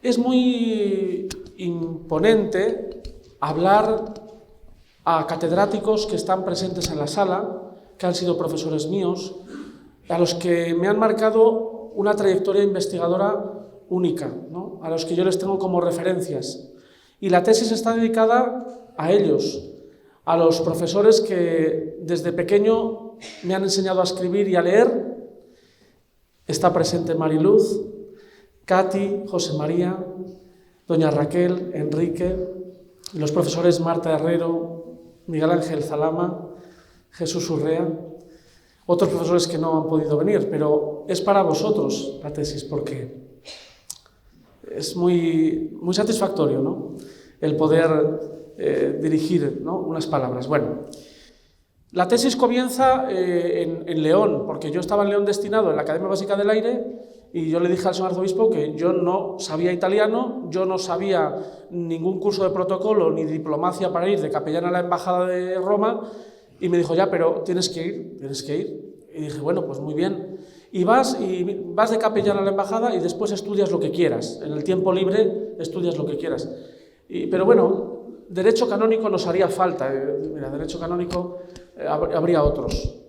Es muy imponente hablar a catedráticos que están presentes en la sala, que han sido profesores míos, a los que me han marcado una trayectoria investigadora única, ¿no? A los que yo les tengo como referencias. Y la tesis está dedicada a ellos, a los profesores que desde pequeño me han enseñado a escribir y a leer. Está presente Mariluz, Katy, José María, doña Raquel, Enrique, los profesores Marta Herrero, Miguel Ángel Zalama, Jesús Urrea, otros profesores que no han podido venir, pero es para vosotros la tesis, porque es muy satisfactorio, ¿no?, el poder dirigir, ¿no?, unas palabras. Bueno, la tesis comienza en León, porque yo estaba en León destinado en la Academia Básica del Aire, y yo le dije al señor arzobispo que yo no sabía italiano, yo no sabía ningún curso de protocolo ni diplomacia para ir de capellán a la Embajada de Roma, y me dijo, ya, pero tienes que ir. Y dije, bueno, pues muy bien. Y vas de capellán a la Embajada y después estudias lo que quieras. En el tiempo libre estudias lo que quieras. Pero bueno, derecho canónico nos haría falta. Mira, derecho canónico habría otros.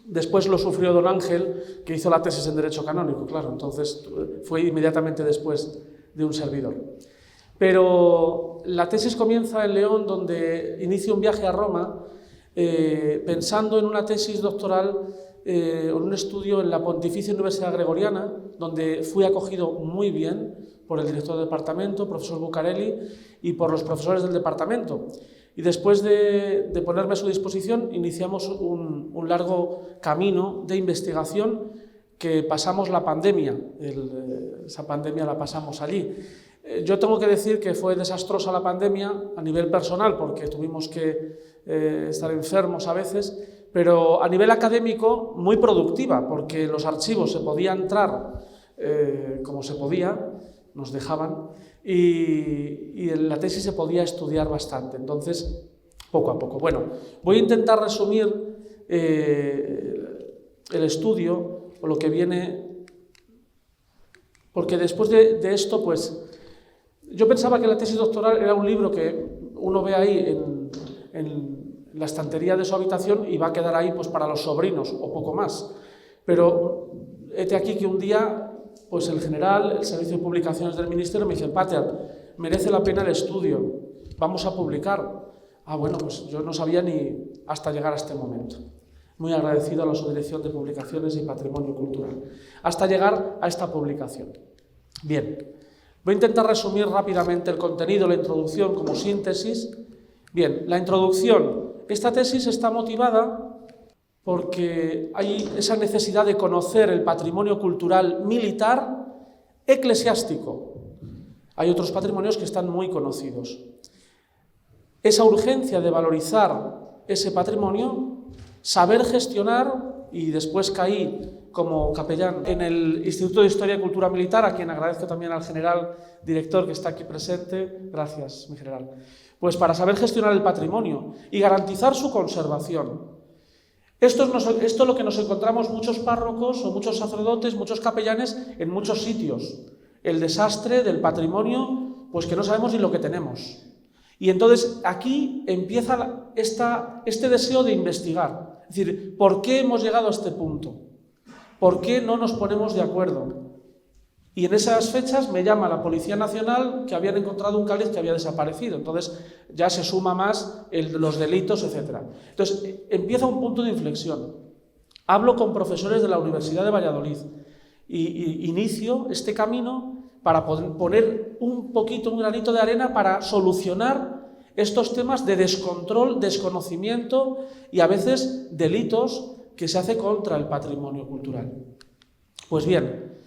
Después lo sufrió don Ángel, que hizo la tesis en Derecho Canónico, claro, entonces fue inmediatamente después de un servidor. Pero la tesis comienza en León, donde inicio un viaje a Roma, pensando en una tesis doctoral, en un estudio en la Pontificia Universidad Gregoriana, donde fui acogido muy bien por el director del departamento, profesor Bucarelli, y por los profesores del departamento. Y después de ponerme a su disposición, iniciamos un largo camino de investigación que pasamos la pandemia. Esa pandemia la pasamos allí. Yo tengo que decir que fue desastrosa la pandemia a nivel personal, porque tuvimos que estar enfermos a veces, pero a nivel académico muy productiva, porque los archivos se podía entrar como se podía, nos dejaban, y en la tesis se podía estudiar bastante, entonces poco a poco. Bueno, voy a intentar resumir el estudio o lo que viene, porque después de esto, pues, yo pensaba que la tesis doctoral era un libro que uno ve ahí en la estantería de su habitación y va a quedar ahí pues para los sobrinos o poco más, pero hete aquí que un día pues el general, el Servicio de Publicaciones del Ministerio, me dice, Pater, merece la pena el estudio, vamos a publicar. Ah, bueno, pues yo no sabía ni hasta llegar a este momento. Muy agradecido a la Subdirección de Publicaciones y Patrimonio Cultural. Hasta llegar a esta publicación. Bien, voy a intentar resumir rápidamente el contenido, la introducción como síntesis. Bien, la introducción. Esta tesis está motivada porque hay esa necesidad de conocer el patrimonio cultural militar eclesiástico. Hay otros patrimonios que están muy conocidos. Esa urgencia de valorizar ese patrimonio, saber gestionar, y después caí como capellán en el Instituto de Historia y Cultura Militar, a quien agradezco también al general director que está aquí presente. Gracias, mi general. Pues para saber gestionar el patrimonio y garantizar su conservación. Esto es lo que nos encontramos muchos párrocos o muchos sacerdotes, muchos capellanes en muchos sitios. El desastre del patrimonio, pues que no sabemos ni lo que tenemos. Y entonces aquí empieza este deseo de investigar. Es decir, ¿por qué hemos llegado a este punto? ¿Por qué no nos ponemos de acuerdo? Y en esas fechas me llama la Policía Nacional que habían encontrado un cáliz que había desaparecido. Entonces ya se suma más los delitos, etc. Entonces empieza un punto de inflexión. Hablo con profesores de la Universidad de Valladolid y inicio este camino para poner un granito de arena para solucionar estos temas de descontrol, desconocimiento y a veces delitos que se hace contra el patrimonio cultural. Pues bien,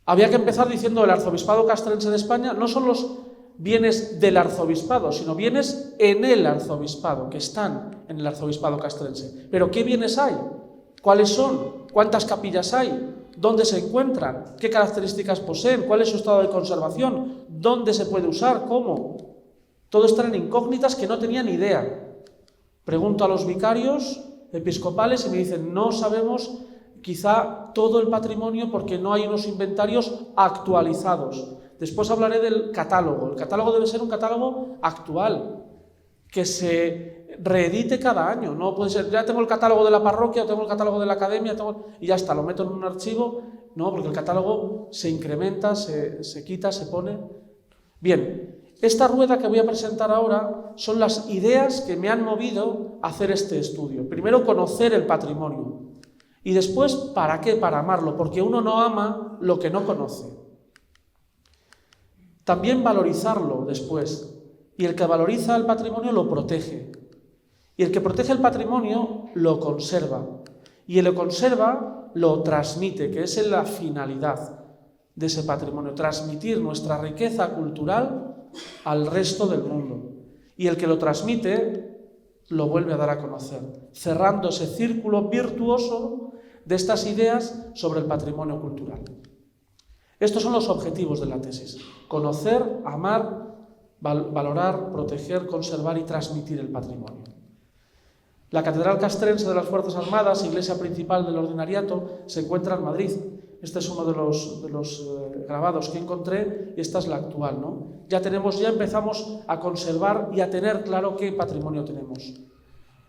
había que empezar diciendo el Arzobispado Castrense de España no son los bienes del arzobispado, sino bienes en el arzobispado, que están en el Arzobispado Castrense. ¿Pero qué bienes hay? ¿Cuáles son? ¿Cuántas capillas hay? ¿Dónde se encuentran? ¿Qué características poseen? ¿Cuál es su estado de conservación? ¿Dónde se puede usar? ¿Cómo? Todo esto eran incógnitas que no tenía ni idea. Pregunto a los vicarios episcopales y me dicen, no sabemos quizá todo el patrimonio porque no hay unos inventarios actualizados. Después hablaré del catálogo. El catálogo debe ser un catálogo actual, que se reedite cada año. No puede ser, ya tengo el catálogo de la parroquia, o tengo el catálogo de la academia, y ya está, lo meto en un archivo. No, porque el catálogo se incrementa, se quita, se pone. Bien, esta rueda que voy a presentar ahora son las ideas que me han movido a hacer este estudio. Primero, conocer el patrimonio. Y después, ¿para qué? Para amarlo, porque uno no ama lo que no conoce. También valorizarlo después. Y el que valoriza el patrimonio lo protege. Y el que protege el patrimonio lo conserva. Y el que lo conserva lo transmite, que es la finalidad de ese patrimonio, transmitir nuestra riqueza cultural al resto del mundo. Y el que lo transmite lo vuelve a dar a conocer, cerrando ese círculo virtuoso de estas ideas sobre el patrimonio cultural. Estos son los objetivos de la tesis: conocer, amar, valorar, proteger, conservar y transmitir el patrimonio. La Catedral Castrense de las Fuerzas Armadas, iglesia principal del ordinariato, se encuentra en Madrid. Este es uno de los grabados que encontré y esta es la actual, ¿no? Ya empezamos a conservar y a tener claro qué patrimonio tenemos.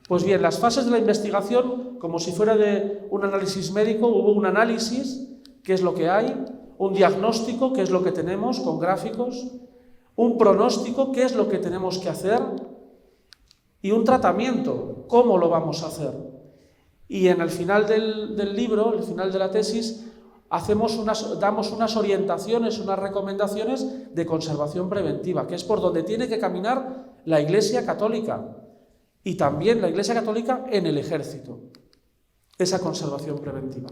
Pues bien, las fases de la investigación, como si fuera de un análisis médico, hubo un análisis, qué es lo que hay, un diagnóstico, qué es lo que tenemos, con gráficos, un pronóstico, qué es lo que tenemos que hacer, y un tratamiento, cómo lo vamos a hacer. Y en el final del libro, el final de la tesis, damos unas orientaciones, unas recomendaciones de conservación preventiva, que es por donde tiene que caminar la Iglesia Católica, y también la Iglesia Católica en el ejército, esa conservación preventiva.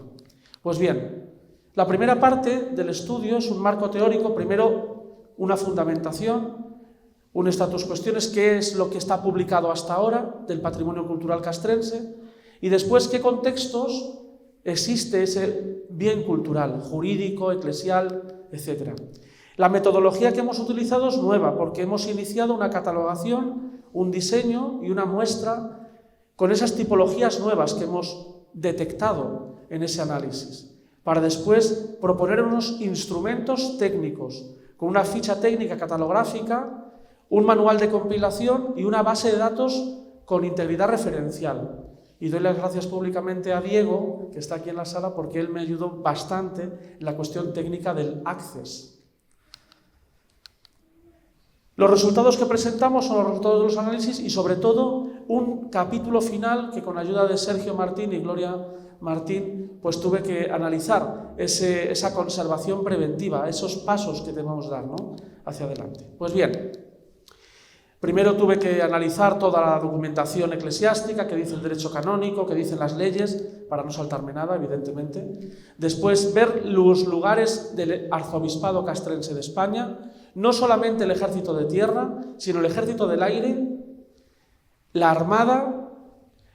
Pues bien, la primera parte del estudio es un marco teórico, primero una fundamentación, un status cuestiones, qué es lo que está publicado hasta ahora del patrimonio cultural castrense, y después qué contextos existe ese bien cultural, jurídico, eclesial, etc. La metodología que hemos utilizado es nueva, porque hemos iniciado una catalogación, un diseño y una muestra con esas tipologías nuevas que hemos detectado en ese análisis, para después proponer unos instrumentos técnicos, con una ficha técnica catalográfica, un manual de compilación y una base de datos con integridad referencial. Y doy las gracias públicamente a Diego, que está aquí en la sala, porque él me ayudó bastante en la cuestión técnica del Access. Los resultados que presentamos son los resultados de los análisis y, sobre todo, un capítulo final que, con ayuda de Sergio Martín y Gloria Martín, pues tuve que analizar esa conservación preventiva, esos pasos que debemos dar, ¿no?, hacia adelante. Pues bien, primero tuve que analizar toda la documentación eclesiástica, que dice el derecho canónico, que dicen las leyes, para no saltarme nada, evidentemente. Después, ver los lugares del Arzobispado Castrense de España, no solamente el ejército de tierra, sino el ejército del aire, la Armada,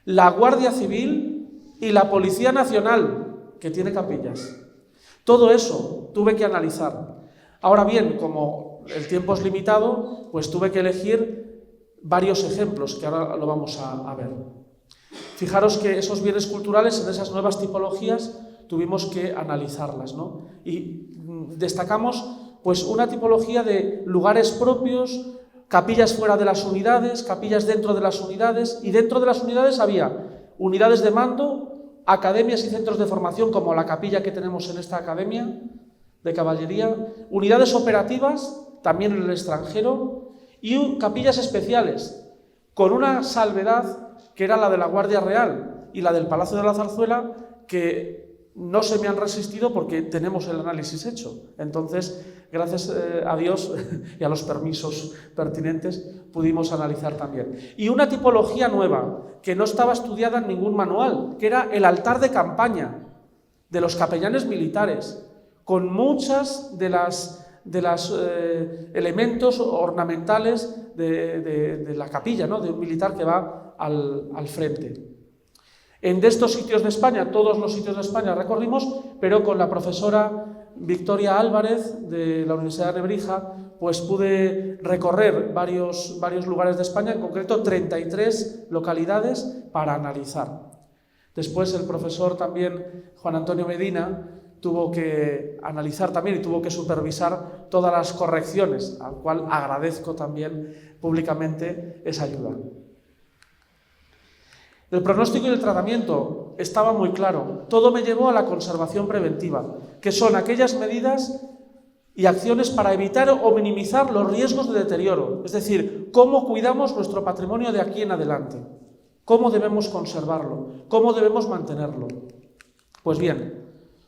la Guardia Civil y la Policía Nacional, que tiene capillas. Todo eso tuve que analizar. Ahora bien, como el tiempo es limitado, pues tuve que elegir varios ejemplos, que ahora lo vamos a ver. Fijaros que esos bienes culturales, en esas nuevas tipologías, tuvimos que analizarlas, ¿no? Y destacamos pues una tipología de lugares propios, capillas fuera de las unidades, capillas dentro de las unidades, y dentro de las unidades había unidades de mando, academias y centros de formación, como la capilla que tenemos en esta academia de caballería, unidades operativas, también en el extranjero, y capillas especiales, con una salvedad que era la de la Guardia Real y la del Palacio de la Zarzuela, que no se me han resistido porque tenemos el análisis hecho. Entonces, gracias a Dios y a los permisos pertinentes, pudimos analizar también. Y una tipología nueva, que no estaba estudiada en ningún manual, que era el altar de campaña de los capellanes militares, con muchas de las elementos ornamentales de la capilla, ¿no?, de un militar que va al frente. De estos sitios de España, todos los sitios de España recorrimos, pero con la profesora Victoria Álvarez de la Universidad de Nebrija, pues pude recorrer varios lugares de España, en concreto 33 localidades para analizar. Después el profesor también, Juan Antonio Medina, tuvo que analizar también y tuvo que supervisar todas las correcciones, al cual agradezco también públicamente esa ayuda. El pronóstico y el tratamiento estaba muy claro. Todo me llevó a la conservación preventiva, que son aquellas medidas y acciones para evitar o minimizar los riesgos de deterioro. Es decir, cómo cuidamos nuestro patrimonio de aquí en adelante, cómo debemos conservarlo, cómo debemos mantenerlo. Pues bien,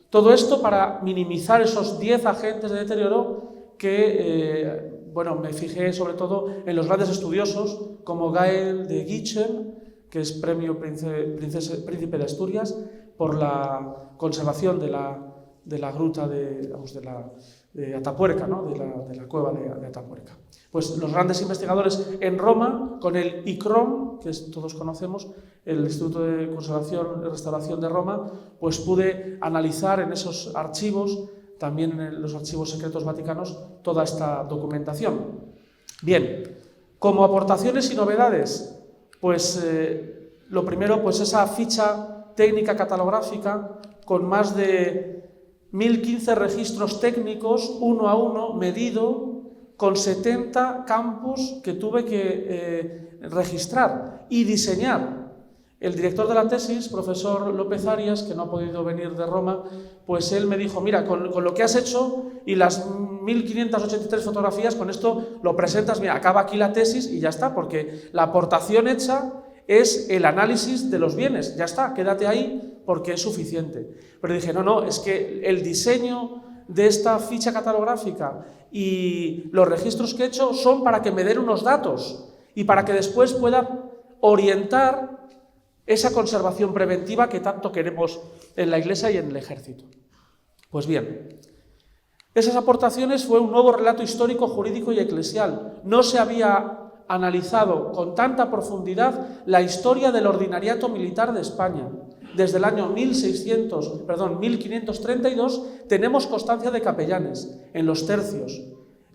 todo esto para minimizar esos 10 agentes de deterioro que, me fijé sobre todo en los grandes estudiosos como Gael de Guichen, que es premio Príncipe de Asturias, por la conservación de la gruta de Atapuerca, ¿no? de la cueva de Atapuerca. Pues los grandes investigadores en Roma, con el ICROM, que todos conocemos, el Instituto de Conservación y Restauración de Roma, pues pude analizar en esos archivos, también en los archivos secretos vaticanos, toda esta documentación. Bien, como aportaciones y novedades, pues lo primero, pues esa ficha técnica catalográfica con más de 1015 registros técnicos, uno a uno, medido, con 70 campos que tuve que registrar y diseñar. El director de la tesis, profesor López Arias, que no ha podido venir de Roma, pues él me dijo, mira, con lo que has hecho y las 1583 fotografías, con esto lo presentas, mira, acaba aquí la tesis y ya está, porque la aportación hecha es el análisis de los bienes, ya está, quédate ahí porque es suficiente. Pero dije, no, es que el diseño de esta ficha catalográfica y los registros que he hecho son para que me den unos datos y para que después pueda orientar esa conservación preventiva que tanto queremos en la Iglesia y en el Ejército. Pues bien, esas aportaciones fue un nuevo relato histórico, jurídico y eclesial. No se había analizado con tanta profundidad la historia del ordinariato militar de España. Desde el año 1532 tenemos constancia de capellanes en los tercios.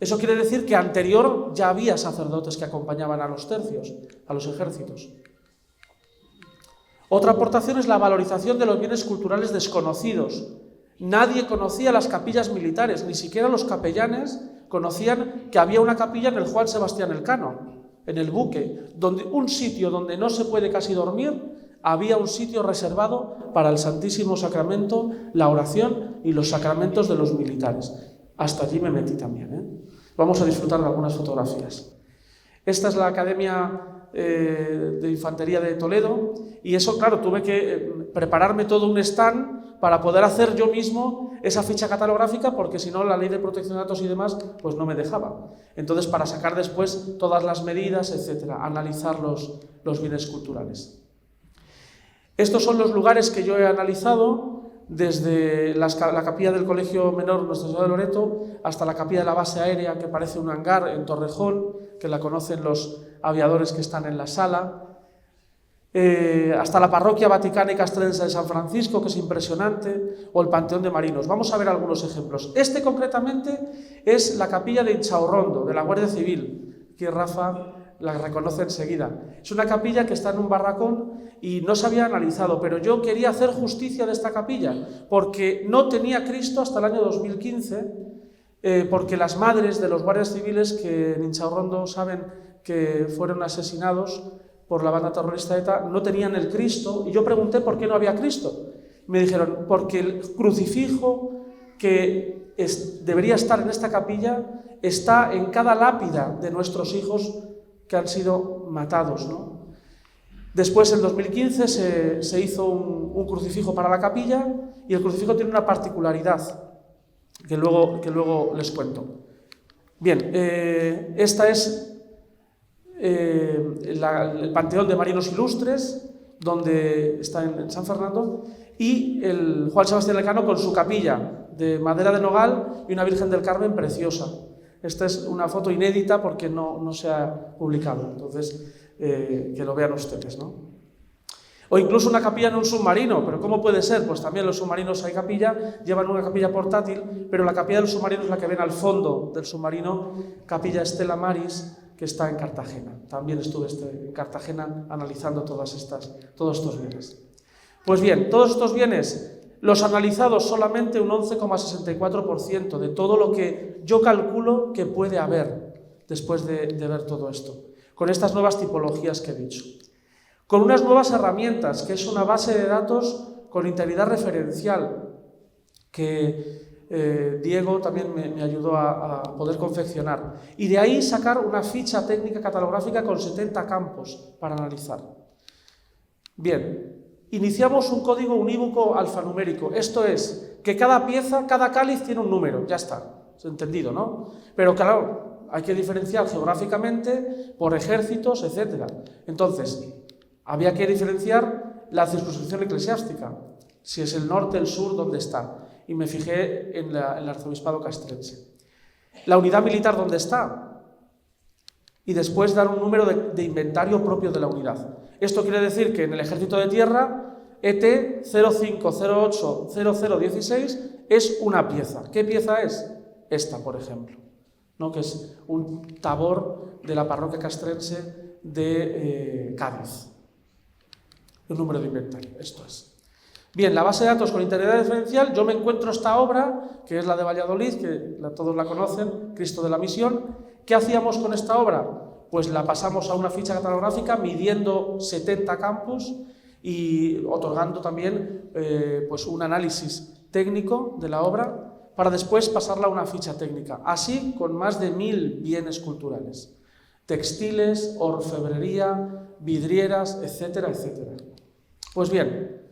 Eso quiere decir que anterior ya había sacerdotes que acompañaban a los tercios, a los ejércitos. Otra aportación es la valorización de los bienes culturales desconocidos. Nadie conocía las capillas militares, ni siquiera los capellanes conocían que había una capilla en el Juan Sebastián Elcano, en el buque, un sitio donde no se puede casi dormir, había un sitio reservado para el Santísimo Sacramento, la oración y los sacramentos de los militares. Hasta allí me metí también, Vamos a disfrutar de algunas fotografías. Esta es la Academia de Infantería de Toledo y eso, claro, tuve que prepararme todo un stand para poder hacer yo mismo esa ficha catalográfica porque si no la ley de protección de datos y demás pues no me dejaba. Entonces para sacar después todas las medidas, etcétera, analizar los bienes culturales. Estos son los lugares que yo he analizado desde la capilla del Colegio Menor Nuestra Señora de Loreto hasta la capilla de la base aérea que parece un hangar en Torrejón, que la conocen los aviadores que están en la sala, hasta la parroquia vaticana y castrense de San Francisco, que es impresionante, o el Panteón de Marinos. Vamos a ver algunos ejemplos. Este concretamente es la capilla de Inchaurrondo, de la Guardia Civil, que Rafa la reconoce enseguida. Es una capilla que está en un barracón y no se había analizado, pero yo quería hacer justicia de esta capilla, porque no tenía Cristo hasta el año 2015, porque las madres de los guardias civiles que en Inchaurrondo saben que fueron asesinados por la banda terrorista ETA, no tenían el Cristo, y yo pregunté por qué no había Cristo. Me dijeron, porque el crucifijo que debería estar en esta capilla está en cada lápida de nuestros hijos que han sido matados, ¿no? Después, en 2015, se hizo un crucifijo para la capilla, y el crucifijo tiene una particularidad que luego les cuento. Bien, esta es el Panteón de Marinos Ilustres, donde está en San Fernando, y el Juan Sebastián Elcano con su capilla de madera de nogal y una Virgen del Carmen preciosa. Esta es una foto inédita porque no se ha publicado, entonces que lo vean ustedes, ¿no? O incluso una capilla en un submarino, pero ¿cómo puede ser? Pues también en los submarinos hay capilla, llevan una capilla portátil, pero la capilla del submarino es la que ven al fondo del submarino, capilla Stella Maris, que está en Cartagena. También estuve en Cartagena analizando todos estos bienes. Pues bien, todos estos bienes Los analizados solamente un 11,64% de todo lo que yo calculo que puede haber después de ver todo esto, con estas nuevas tipologías que he dicho. Con unas nuevas herramientas, que es una base de datos con integridad referencial, que Diego también me ayudó a poder confeccionar. Y de ahí sacar una ficha técnica catalográfica con 70 campos para analizar. Bien, iniciamos un código unívoco alfanumérico. Esto es, que cada pieza, cada cáliz tiene un número, ya está, entendido, ¿no? Pero claro, hay que diferenciar geográficamente por ejércitos, etc. Entonces, había que diferenciar la circunscripción eclesiástica, si es el norte, el sur, dónde está. Y me fijé en el arzobispado castrense. La unidad militar, ¿dónde está? Y después dar un número de inventario propio de la unidad. Esto quiere decir que en el ejército de tierra, ET 05080016 es una pieza. ¿Qué pieza es? Esta, por ejemplo, ¿no? Que es un tabor de la parroquia castrense de Cádiz. El número de inventario, esto es. Bien, la base de datos con integridad referencial, yo me encuentro esta obra, que es la de Valladolid, que todos la conocen, Cristo de la Misión. ¿Qué hacíamos con esta obra? Pues la pasamos a una ficha catalográfica midiendo 70 campos y otorgando también pues un análisis técnico de la obra para después pasarla a una ficha técnica. Así con más de 1000 bienes culturales, textiles, orfebrería, vidrieras, etcétera, etcétera. Pues bien,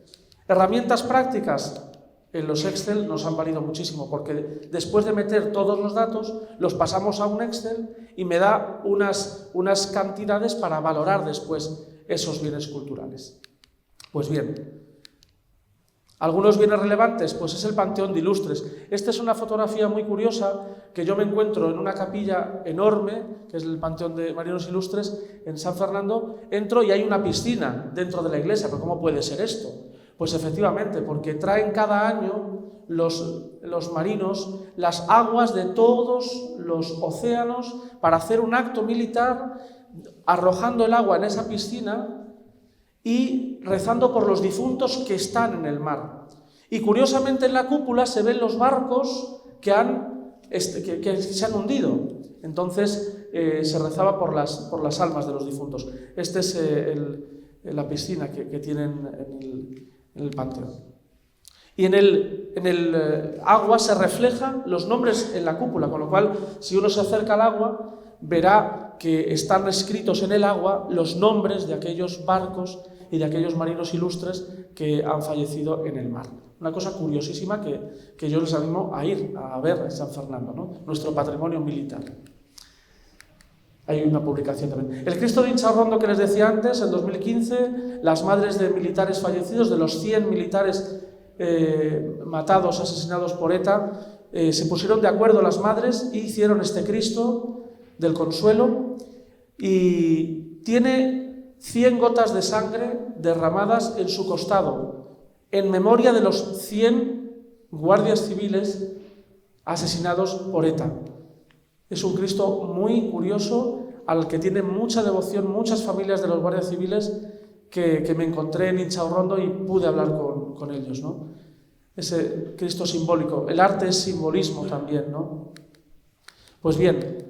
herramientas prácticas en los Excel nos han valido muchísimo, porque después de meter todos los datos, los pasamos a un Excel y me da unas cantidades para valorar después esos bienes culturales. Pues bien, algunos bienes relevantes, pues es el Panteón de Ilustres. Esta es una fotografía muy curiosa que yo me encuentro en una capilla enorme, que es el Panteón de Marinos Ilustres, en San Fernando. Entro y hay una piscina dentro de la iglesia. ¿Pero cómo puede ser esto? Pues efectivamente, porque traen cada año los marinos las aguas de todos los océanos para hacer un acto militar, arrojando el agua en esa piscina y rezando por los difuntos que están en el mar. Y curiosamente en la cúpula se ven los barcos que se han hundido. Entonces se rezaba por las almas de los difuntos. Esta es la piscina que tienen en el panteón. Y en el agua se reflejan los nombres en la cúpula, con lo cual, si uno se acerca al agua, verá que están escritos en el agua los nombres de aquellos barcos y de aquellos marinos ilustres que han fallecido en el mar. Una cosa curiosísima que yo les animo a ir a ver en San Fernando, ¿no? Nuestro patrimonio militar. Hay una publicación también. El Cristo de Incharrondo que les decía antes, en 2015, las madres de militares fallecidos, de los 100 militares matados, asesinados por ETA, se pusieron de acuerdo las madres y hicieron este Cristo del Consuelo, y tiene 100 gotas de sangre derramadas en su costado, en memoria de los 100 guardias civiles asesinados por ETA. Es un Cristo muy curioso, al que tienen mucha devoción muchas familias de los guardias civiles que me encontré en Inchaurrondo y pude hablar con ellos, ¿no? Ese Cristo simbólico. El arte es simbolismo también, ¿no? Pues bien,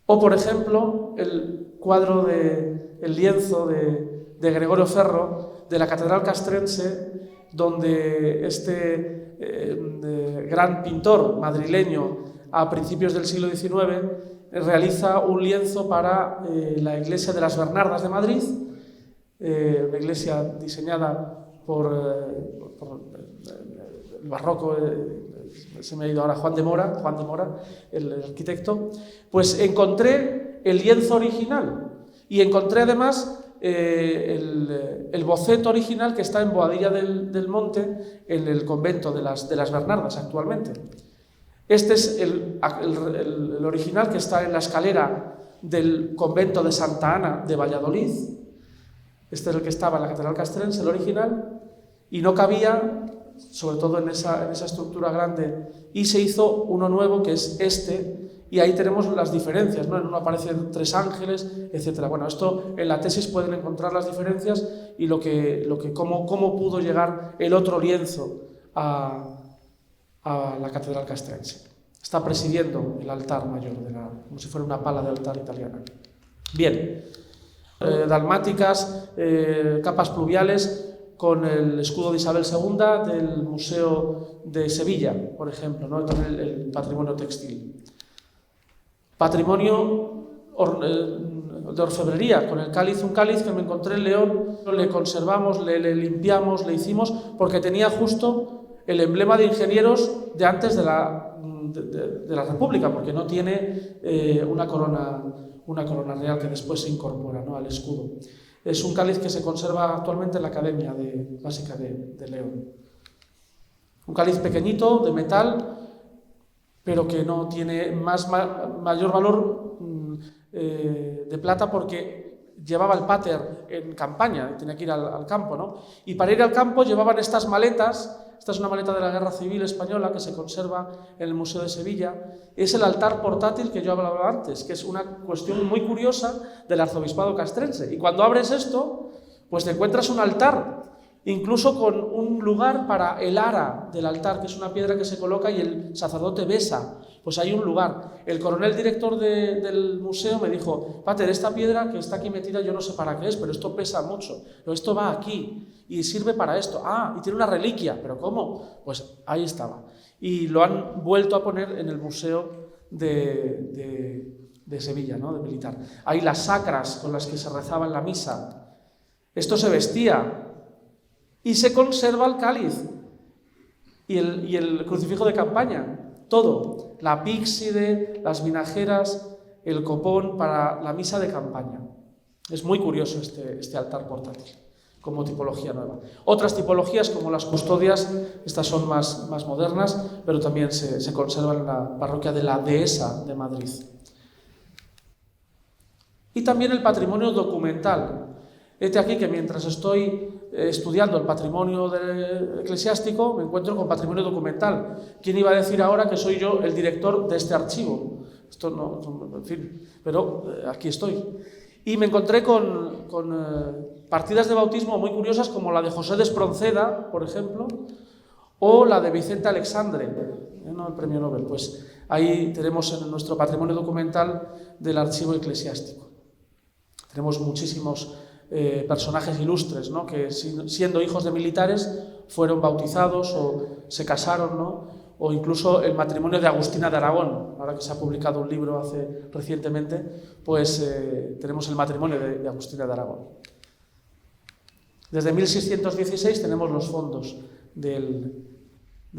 o por ejemplo, el cuadro el lienzo de Gregorio Ferro de la Catedral Castrense, donde este gran pintor madrileño a principios del siglo XIX realiza un lienzo para la iglesia de las Bernardas de Madrid, una iglesia diseñada por el barroco, se me ha ido ahora, Juan de Mora, el arquitecto. Pues encontré el lienzo original y encontré además el boceto original que está en Boadilla del Monte, en el convento de las Bernardas actualmente. Este es el original, que está en la escalera del convento de Santa Ana de Valladolid. Este es el que estaba en la Catedral Castrense, el original, y no cabía, sobre todo en esa estructura grande, y se hizo uno nuevo, que es este, y ahí tenemos las diferencias, ¿no? En uno aparecen 3 ángeles, etc. Bueno, esto en la tesis pueden encontrar las diferencias y cómo pudo llegar el otro lienzo a la catedral castrense. Está presidiendo el altar mayor, como si fuera una pala de altar italiana. Bien, dalmáticas, capas pluviales con el escudo de Isabel II del Museo de Sevilla, por ejemplo, ¿no? También el patrimonio textil. Patrimonio de orfebrería, con el cáliz, un cáliz que me encontré en León, le conservamos, le limpiamos, le hicimos, porque tenía justo el emblema de ingenieros de antes de la República, porque no tiene una corona real que después se incorpora, ¿no?, al escudo. Es un cáliz que se conserva actualmente en la Academia Básica de León. Un cáliz pequeñito, de metal, pero que no tiene mayor valor de plata porque llevaba el pater en campaña, tenía que ir al campo, ¿no? Y para ir al campo llevaban estas maletas. Esta es una maleta de la Guerra Civil Española que se conserva en el Museo de Sevilla. Es el altar portátil que yo hablaba antes, que es una cuestión muy curiosa del arzobispado castrense. Y cuando abres esto, pues te encuentras un altar, incluso con un lugar para el ara del altar, que es una piedra que se coloca y el sacerdote besa. Pues hay un lugar. El coronel director del museo me dijo: Pater, esta piedra que está aquí metida yo no sé para qué es, pero esto pesa mucho. Pero esto va aquí y sirve para esto. Ah, y tiene una reliquia. ¿Pero cómo? Pues ahí estaba. Y lo han vuelto a poner en el Museo de Sevilla, ¿no?, de Militar. Ahí las sacras con las que se rezaba en la misa. Esto se vestía. Y se conserva el cáliz y el crucifijo de campaña. Todo, la píxide, las vinajeras, el copón para la misa de campaña. Es muy curioso este altar portátil, como tipología nueva. Otras tipologías, como las custodias, estas son más modernas, pero también se conservan en la parroquia de la Dehesa de Madrid. Y también el patrimonio documental. Este aquí que mientras estoy estudiando el patrimonio eclesiástico me encuentro con patrimonio documental. ¿Quién iba a decir ahora que soy yo el director de este archivo? Esto no, en fin, pero aquí estoy. Y me encontré con partidas de bautismo muy curiosas, como la de José de Espronceda, por ejemplo, o la de Vicente Alexandre, ¿no?, el premio Nobel. Pues ahí tenemos en nuestro patrimonio documental del archivo eclesiástico. Tenemos muchísimos personajes ilustres, ¿no?, que siendo hijos de militares fueron bautizados o se casaron, ¿no?, o incluso el matrimonio de Agustina de Aragón. Ahora que se ha publicado un libro recientemente, pues tenemos el matrimonio de Agustina de Aragón. Desde 1616 tenemos los fondos del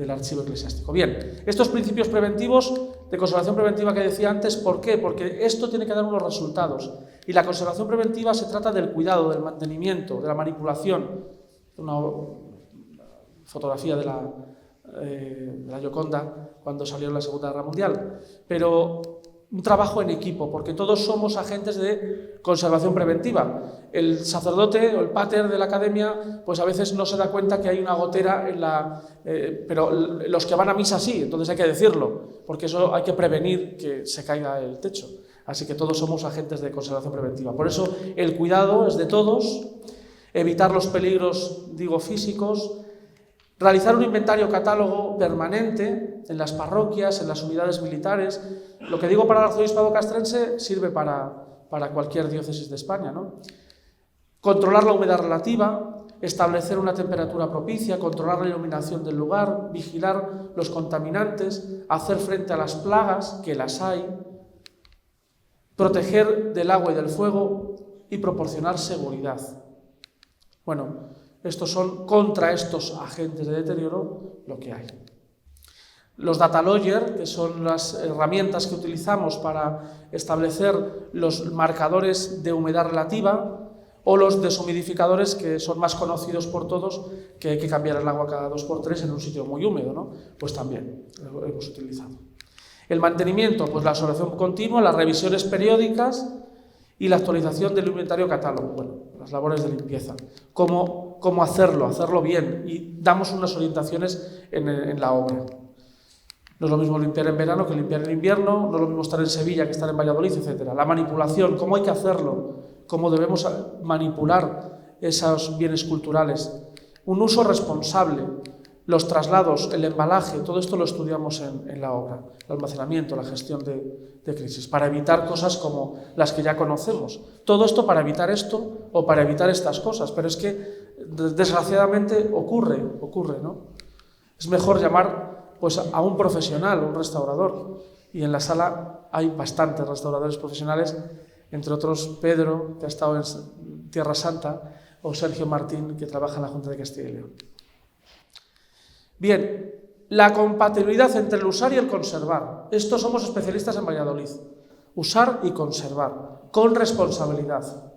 archivo eclesiástico. Bien, estos principios preventivos de conservación preventiva que decía antes, ¿por qué? Porque esto tiene que dar unos resultados. Y la conservación preventiva se trata del cuidado, del mantenimiento, de la manipulación. Una fotografía de la Gioconda cuando salió en la Segunda Guerra Mundial. Pero un trabajo en equipo, porque todos somos agentes de conservación preventiva. El sacerdote o el pater de la academia, pues a veces no se da cuenta que hay una gotera pero los que van a misa sí, entonces hay que decirlo, porque eso hay que prevenir que se caiga el techo. Así que todos somos agentes de conservación preventiva. Por eso el cuidado es de todos, evitar los peligros, físicos, realizar un inventario catálogo permanente en las parroquias, en las unidades militares. Lo que digo para el arzobispado castrense sirve para cualquier diócesis de España, ¿no? Controlar la humedad relativa, establecer una temperatura propicia, controlar la iluminación del lugar, vigilar los contaminantes, hacer frente a las plagas, que las hay, proteger del agua y del fuego y proporcionar seguridad. Bueno, estos son contra estos agentes de deterioro lo que hay. Los data logger, que son las herramientas que utilizamos para establecer los marcadores de humedad relativa, o los deshumidificadores, que son más conocidos por todos, que hay que cambiar el agua cada 2x3 en un sitio muy húmedo, ¿no? Pues también lo hemos utilizado. El mantenimiento, pues la observación continua, las revisiones periódicas y la actualización del inventario catálogo, bueno, las labores de limpieza. ¿Cómo hacerlo bien? Y damos unas orientaciones en la obra. No es lo mismo limpiar en verano que limpiar en invierno, no es lo mismo estar en Sevilla que estar en Valladolid, etc. La manipulación, cómo hay que hacerlo, cómo debemos manipular esos bienes culturales. Un uso responsable. los traslados, el embalaje, todo esto lo estudiamos en la obra, el almacenamiento, la gestión de crisis, para evitar cosas como las que ya conocemos. Todo esto para evitar esto o para evitar estas cosas, pero es que desgraciadamente ocurre, ¿no? Es mejor llamar pues, a un profesional, un restaurador, y en la sala hay bastantes restauradores profesionales, entre otros Pedro, que ha estado en Tierra Santa, o Sergio Martín, que trabaja en la Junta de Castilla y León. Bien, la compatibilidad entre el usar y el conservar. Esto somos especialistas en Valladolid. Usar y conservar, con responsabilidad.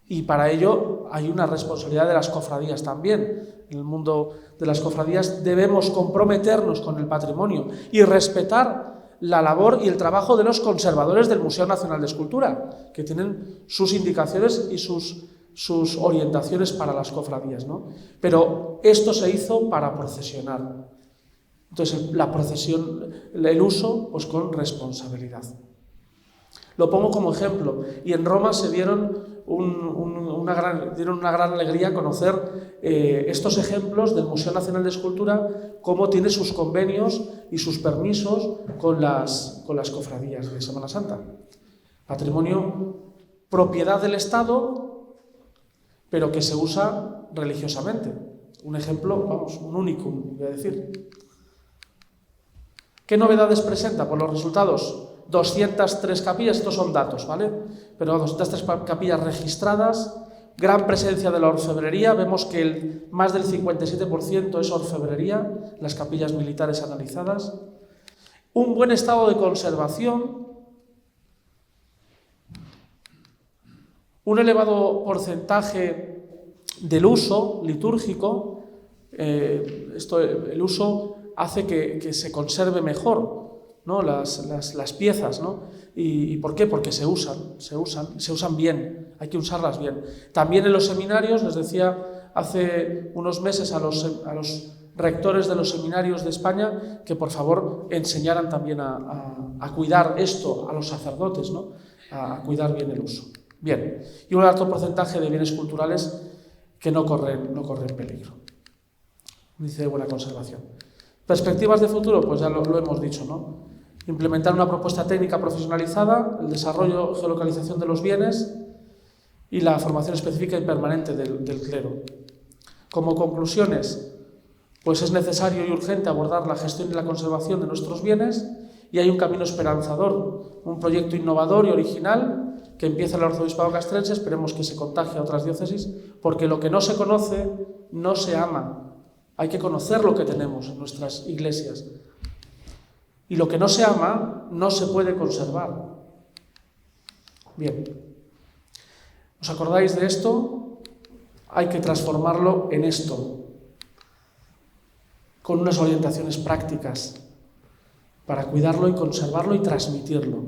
Y para ello hay una responsabilidad de las cofradías también. En el mundo de las cofradías debemos comprometernos con el patrimonio y respetar la labor y el trabajo de los conservadores del Museo Nacional de Escultura, que tienen sus indicaciones y sus orientaciones para las cofradías, ¿no? Pero esto se hizo para procesionar. Entonces, la procesión, el uso, pues con responsabilidad. Lo pongo como ejemplo. Y en Roma se dieron una gran alegría conocer estos ejemplos del Museo Nacional de Escultura, cómo tiene sus convenios y sus permisos con las cofradías de Semana Santa. Patrimonio, propiedad del Estado, pero que se usa religiosamente. Un ejemplo, vamos, un único, voy a decir. ¿Qué novedades presenta? Pues los resultados. 203 capillas, estos son datos, ¿vale? Pero 203 capillas registradas, gran presencia de la orfebrería, vemos que más del 57% es orfebrería, las capillas militares analizadas, un buen estado de conservación, un elevado porcentaje del uso litúrgico, el uso hace que se conserve mejor, ¿no? las piezas, ¿no? ¿Y por qué? Porque se usan bien, hay que usarlas bien. También en los seminarios, les decía hace unos meses a los rectores de los seminarios de España que por favor enseñaran también a cuidar esto a los sacerdotes, ¿no? A cuidar bien el uso. Bien, y un alto porcentaje de bienes culturales que no corren peligro. Dice de buena conservación. Perspectivas de futuro, pues ya lo hemos dicho, ¿no? Implementar una propuesta técnica profesionalizada, el desarrollo, geolocalización de los bienes y la formación específica y permanente del clero. Como conclusiones, pues es necesario y urgente abordar la gestión y la conservación de nuestros bienes y hay un camino esperanzador, un proyecto innovador y original que empieza en el Arzobispado Castrense, esperemos que se contagie a otras diócesis, porque lo que no se conoce no se ama. Hay que conocer lo que tenemos en nuestras iglesias. Y lo que no se ama no se puede conservar. Bien. ¿Os acordáis de esto? Hay que transformarlo en esto, con unas orientaciones prácticas para cuidarlo y conservarlo y transmitirlo.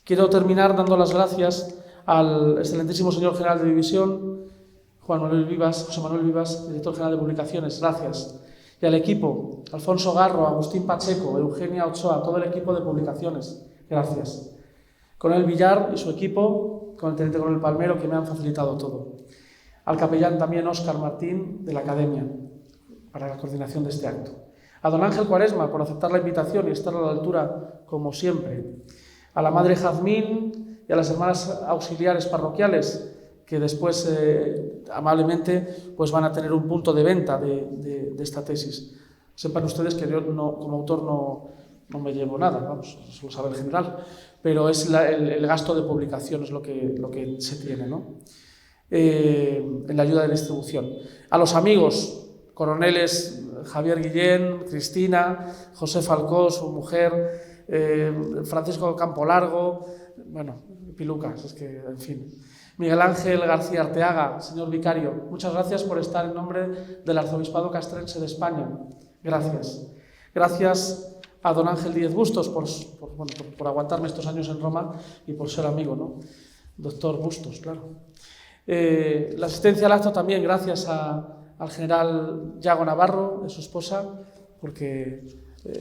Quiero terminar dando las gracias al excelentísimo señor general de división, José Manuel Vivas, director general de publicaciones, gracias. Y al equipo, Alfonso Garro, Agustín Pacheco, Eugenia Ochoa, todo el equipo de publicaciones, gracias. Coronel Villar y su equipo, con el teniente coronel Palmero, que me han facilitado todo. Al capellán también Óscar Martín, de la Academia, para la coordinación de este acto. A don Ángel Cuaresma, por aceptar la invitación y estar a la altura, como siempre. A la madre Jazmín y a las hermanas auxiliares parroquiales, que después amablemente pues van a tener un punto de venta de esta tesis. Sepan ustedes que yo como autor no me llevo nada, vamos, eso lo sabe el general, pero es el gasto de publicación, es lo que se tiene, ¿no? En la ayuda de distribución. A los amigos, coroneles Javier Guillén, Cristina, José Falcó, su mujer, Francisco Campolargo, bueno, Pilucas, es que, en fin. Miguel Ángel García Arteaga, señor vicario, muchas gracias por estar en nombre del Arzobispado Castrense de España. Gracias. Gracias a don Ángel Díez Bustos por aguantarme estos años en Roma y por ser amigo, ¿no? Doctor Bustos, claro. La asistencia al acto también gracias al general Yago Navarro, de su esposa, porque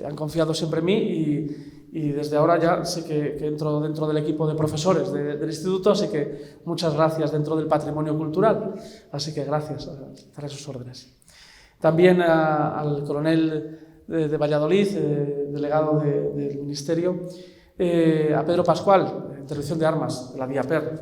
han confiado siempre en mí y desde ahora ya sé que entro dentro del equipo de profesores del instituto, así que muchas gracias dentro del patrimonio cultural. Así que gracias, estaré a sus órdenes. También al coronel de Valladolid, delegado del Ministerio, a Pedro Pascual, Interdicción de Armas, de la DIAPER.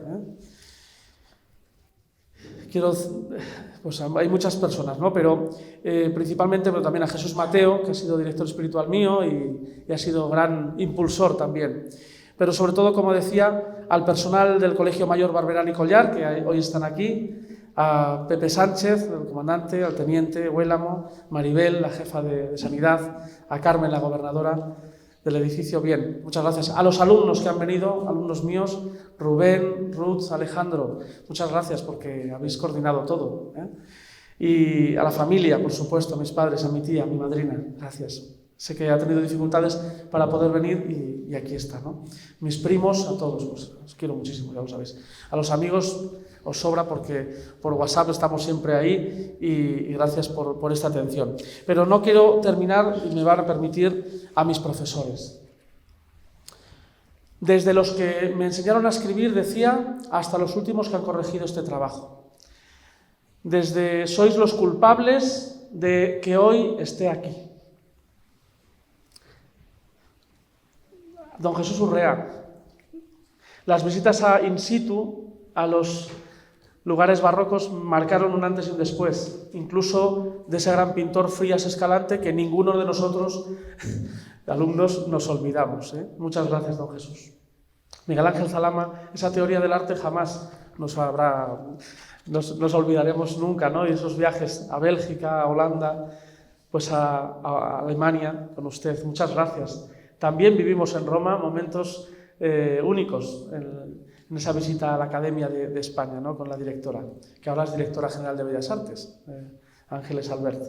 Pues hay muchas personas, ¿no? Pero principalmente pero también a Jesús Mateo, que ha sido director espiritual mío y ha sido gran impulsor también. Pero sobre todo, como decía, al personal del Colegio Mayor Barberán y Collar, que hoy están aquí, a Pepe Sánchez, el comandante, al teniente Huélamo, Maribel, la jefa de Sanidad, a Carmen, la gobernadora del edificio. Bien, muchas gracias. A los alumnos que han venido, alumnos míos, Rubén, Ruth, Alejandro, muchas gracias porque habéis coordinado todo. Y a la familia, por supuesto, a mis padres, a mi tía, a mi madrina, gracias. Sé que ha tenido dificultades para poder venir y aquí está, ¿no? Mis primos, a todos, pues, os quiero muchísimo, ya lo sabéis. A los amigos os sobra porque por WhatsApp estamos siempre ahí y gracias por esta atención. Pero no quiero terminar, y me van a permitir, a mis profesores. Desde los que me enseñaron a escribir, decía, hasta los últimos que han corregido este trabajo. Desde sois los culpables de que hoy esté aquí. Don Jesús Urrea, las visitas in situ a los lugares barrocos marcaron un antes y un después, incluso de ese gran pintor Frías Escalante que ninguno de nosotros, alumnos, nos olvidamos. Muchas gracias, don Jesús. Miguel Ángel Zalama, esa teoría del arte jamás nos olvidaremos nunca, ¿no? Y esos viajes a Bélgica, a Holanda, pues a Alemania con usted. Muchas gracias. También vivimos en Roma momentos únicos en esa visita a la Academia de España, ¿no? Con la directora, que ahora es directora general de Bellas Artes, Ángeles Albert.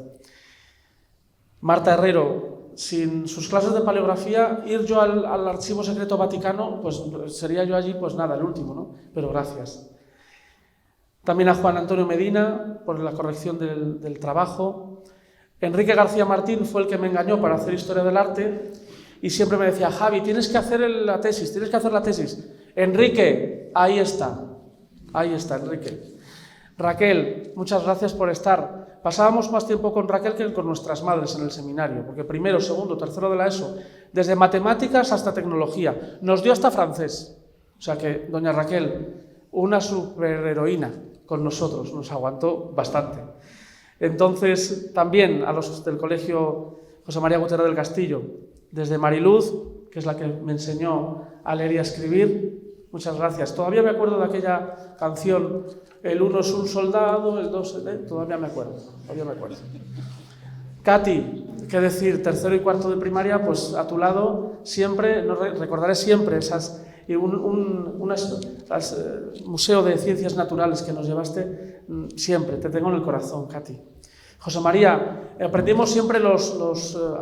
Marta Herrero, sin sus clases de paleografía, ir yo al Archivo Secreto Vaticano, pues sería yo allí, pues nada, el último, ¿no? Pero gracias. También a Juan Antonio Medina, por la corrección del trabajo. Enrique García Martín fue el que me engañó para hacer Historia del Arte, y siempre me decía, Javi, tienes que hacer la tesis, tienes que hacer la tesis. Enrique, ahí está, Enrique. Raquel, muchas gracias por estar. Pasábamos más tiempo con Raquel que con nuestras madres en el seminario, porque primero, segundo, tercero de la ESO, desde matemáticas hasta tecnología, nos dio hasta francés. O sea que, doña Raquel, una superheroína con nosotros, nos aguantó bastante. Entonces, también a los del colegio José María Gutiérrez del Castillo, desde Mariluz, que es la que me enseñó a leer y a escribir, muchas gracias. Todavía me acuerdo de aquella canción, el uno es un soldado, el dos... Todavía me acuerdo. Katy, qué decir, tercero y cuarto de primaria, pues a tu lado siempre, recordaré siempre esas... museo de ciencias naturales que nos llevaste, siempre, te tengo en el corazón, Katy. José María, aprendimos siempre los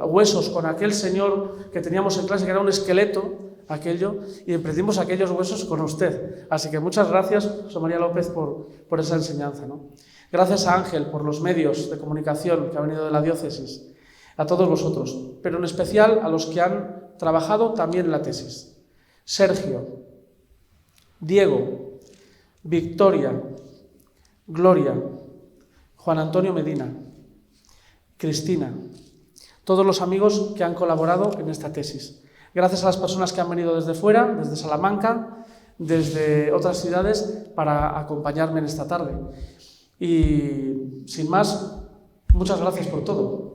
huesos con aquel señor que teníamos en clase, que era un esqueleto, aquello, y aprendimos aquellos huesos con usted. Así que muchas gracias, José María López, por esa enseñanza, ¿no? Gracias a Ángel por los medios de comunicación que ha venido de la diócesis, a todos vosotros, pero en especial a los que han trabajado también en la tesis. Sergio, Diego, Victoria, Gloria, Juan Antonio Medina, Cristina, todos los amigos que han colaborado en esta tesis. Gracias a las personas que han venido desde fuera, desde Salamanca, desde otras ciudades, para acompañarme en esta tarde. Y sin más, muchas gracias por todo.